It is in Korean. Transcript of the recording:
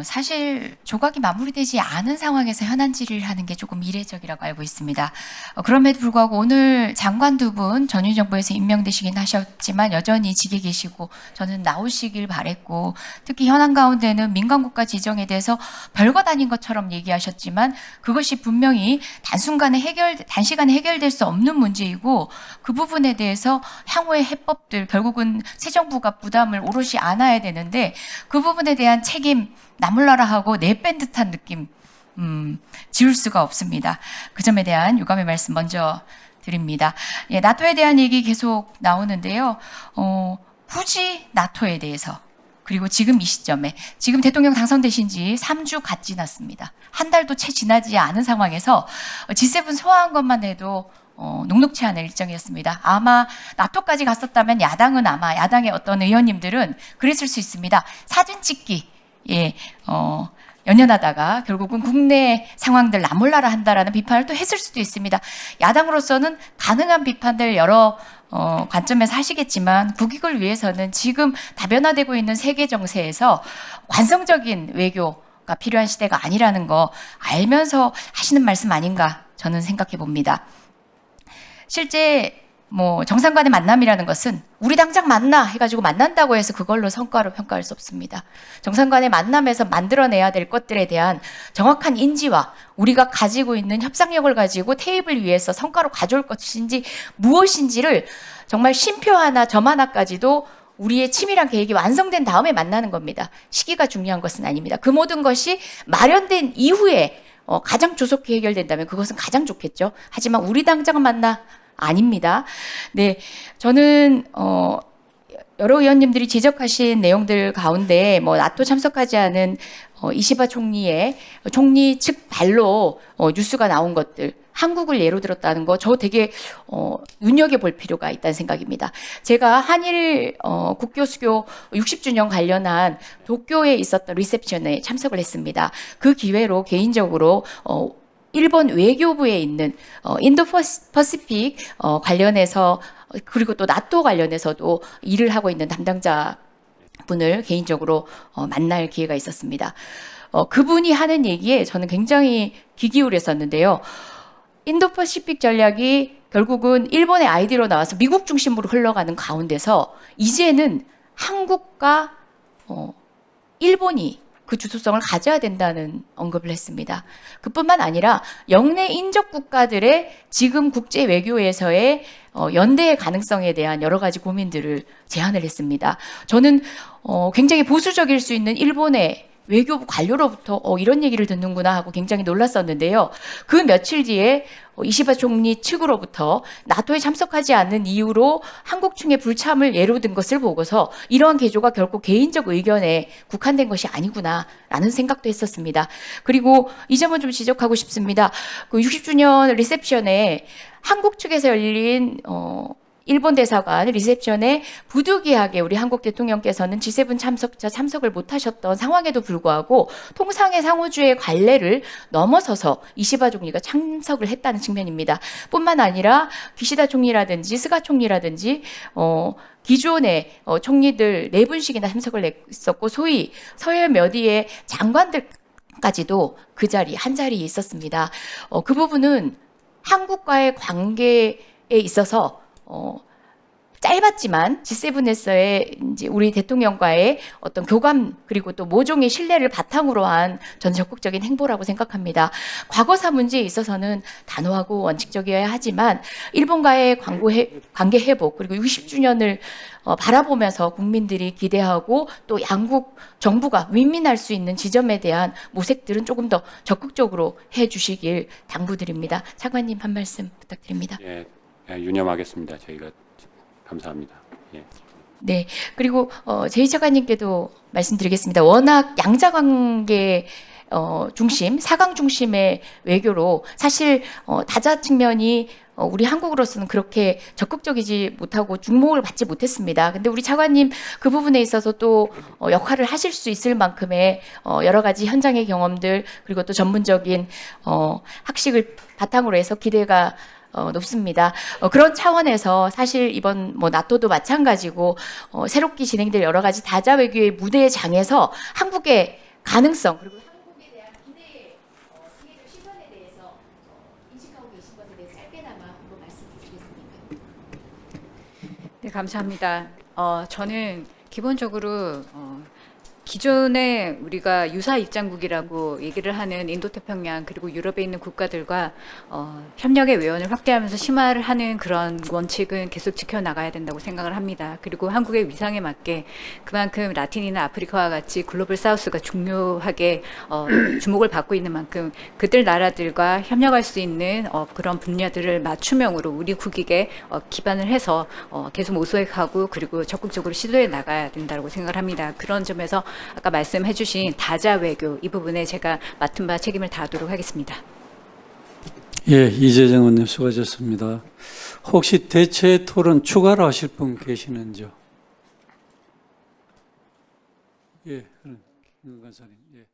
사실 조각이 마무리되지 않은 상황에서 현안 질의를 하는 게 조금 이례적이라고 알고 있습니다. 그럼에도 불구하고 오늘 장관 두 분 전유정부에서 임명되시긴 하셨지만 여전히 직에 계시고 저는 나오시길 바랬고, 특히 현안 가운데는 민간국가 지정에 대해서 별것 아닌 것처럼 얘기하셨지만 그것이 분명히 단시간에 해결될 수 없는 문제이고, 그 부분에 대해서 향후의 해법들, 결국은 새 정부가 부담을 오롯이 안아야 되는데 그 부분에 대한 책임 나몰라라 하고 내뺀 듯한 느낌 지울 수가 없습니다. 그 점에 대한 유감의 말씀 먼저 드립니다. 예, 나토에 대한 얘기 계속 나오는데요. 굳이 나토에 대해서, 그리고 지금 이 시점에, 지금 대통령 당선되신 지 3주 갓 지났습니다. 한 달도 채 지나지 않은 상황에서 G7 소화한 것만 해도 녹록치 않은 일정이었습니다. 아마 나토까지 갔었다면 야당의 어떤 의원님들은 그랬을 수 있습니다. 사진 찍기, 연연하다가 결국은 국내 상황들 나몰라라 한다라는 비판을 또 했을 수도 있습니다. 야당으로서는 가능한 비판들 여러 관점에서 하시겠지만, 국익을 위해서는 지금 다변화되고 있는 세계 정세에서 관성적인 외교가 필요한 시대가 아니라는 거 알면서 하시는 말씀 아닌가 저는 생각해 봅니다. 실제 정상 간의 만남이라는 것은 우리 당장 만나 해가지고 만난다고 해서 그걸로 성과로 평가할 수 없습니다. 정상 간의 만남에서 만들어내야 될 것들에 대한 정확한 인지와 우리가 가지고 있는 협상력을 가지고 테이블 위에서 성과로 가져올 것인지 무엇인지를 정말 쉼표 하나 점 하나까지도 우리의 치밀한 계획이 완성된 다음에 만나는 겁니다. 시기가 중요한 것은 아닙니다. 그 모든 것이 마련된 이후에 가장 조속히 해결된다면 그것은 가장 좋겠죠. 하지만 우리 당장 만나 아닙니다. 네, 저는 여러 의원님들이 지적하신 내용들 가운데 나토 참석하지 않은 이시바 총리의 총리 측 발로 뉴스가 나온 것들, 한국을 예로 들었다는 거 저 되게 눈여겨볼 필요가 있다는 생각입니다. 제가 한일 국교 수교 60주년 관련한 도쿄에 있었던 리셉션에 참석을 했습니다. 그 기회로 개인적으로 일본 외교부에 있는 인도 퍼시픽 관련해서, 그리고 또 나토 관련해서도 일을 하고 있는 담당자 분을 개인적으로 만날 기회가 있었습니다. 그분이 하는 얘기에 저는 굉장히 귀 기울였었는데요. 인도 퍼시픽 전략이 결국은 일본의 아이디어로 나와서 미국 중심으로 흘러가는 가운데서 이제는 한국과 일본이 그 주도성을 가져야 된다는 언급을 했습니다. 그뿐만 아니라 영내 인접 국가들의 지금 국제 외교에서의 연대의 가능성에 대한 여러 가지 고민들을 제안을 했습니다. 저는 굉장히 보수적일 수 있는 일본의 외교부 관료로부터 이런 얘기를 듣는구나 하고 굉장히 놀랐었는데요. 그 며칠 뒤에 이시바 총리 측으로부터 나토에 참석하지 않는 이유로 한국 측의 불참을 예로 든 것을 보고서 이러한 개조가 결코 개인적 의견에 국한된 것이 아니구나라는 생각도 했었습니다. 그리고 이 점은 좀 지적하고 싶습니다. 그 60주년 리셉션에 한국 측에서 열린 일본 대사관 리셉션에 부득이하게 우리 한국 대통령께서는 G7 참석을 못하셨던 상황에도 불구하고 통상의 상호주의 관례를 넘어서서 이시바 총리가 참석을 했다는 측면입니다. 뿐만 아니라 기시다 총리라든지 스가 총리라든지 기존의 총리들 4분씩이나 참석을 했었고, 소위 서해 몇위의 장관들까지도 그 자리 한 자리에 있었습니다. 그 부분은 한국과의 관계에 있어서 짧았지만 G7에서의 이제 우리 대통령과의 어떤 교감, 그리고 또 모종의 신뢰를 바탕으로 한 전 적극적인 행보라고 생각합니다. 과거사 문제에 있어서는 단호하고 원칙적이어야 하지만 일본과의 관계 회복, 그리고 60주년을 바라보면서 국민들이 기대하고 또 양국 정부가 윈윈할 수 있는 지점에 대한 모색들은 조금 더 적극적으로 해주시길 당부드립니다. 차관님 한 말씀 부탁드립니다. 예, 유념하겠습니다. 저희가 감사합니다. 예. 네, 그리고 제이 차관님께도 말씀드리겠습니다. 워낙 양자관계 중심, 4강 중심의 외교로 사실 다자 측면이 우리 한국으로서는 그렇게 적극적이지 못하고 주목을 받지 못했습니다. 근데 우리 차관님 그 부분에 있어서 또 역할을 하실 수 있을 만큼의 여러 가지 현장의 경험들, 그리고 또 전문적인 학식을 바탕으로 해서 기대가 높습니다. 그런 차원에서 사실 이번 나토도 마찬가지고 새롭게 진행될 여러 가지 다자 외교의 무대의 장에서 한국의 가능성 그리고 한국에 대한 기대, 세계적 시선에 대해서 인식하고 계신 것에 대해 짧게나마 한번 말씀 주시겠습니까? 네, 감사합니다. 저는 기본적으로 기존에 우리가 유사 입장국이라고 얘기를 하는 인도태평양 그리고 유럽에 있는 국가들과 협력의 외연을 확대하면서 심화를 하는 그런 원칙은 계속 지켜나가야 된다고 생각을 합니다. 그리고 한국의 위상에 맞게 그만큼 라틴이나 아프리카와 같이 글로벌 사우스가 중요하게 주목을 받고 있는 만큼 그들 나라들과 협력할 수 있는 그런 분야들을 맞춤형으로 우리 국익에 기반을 해서 계속 모색하고 그리고 적극적으로 시도해 나가야 된다고 생각을 합니다. 그런 점에서 아까 말씀해 주신 다자 외교 이 부분에 제가 맡은 바 책임을 다하도록 하겠습니다. 예, 이재정 의원님 수고하셨습니다. 혹시 대체 토론 추가로 하실 분 계시는지요? 예, 그럼 김 간사님. 예.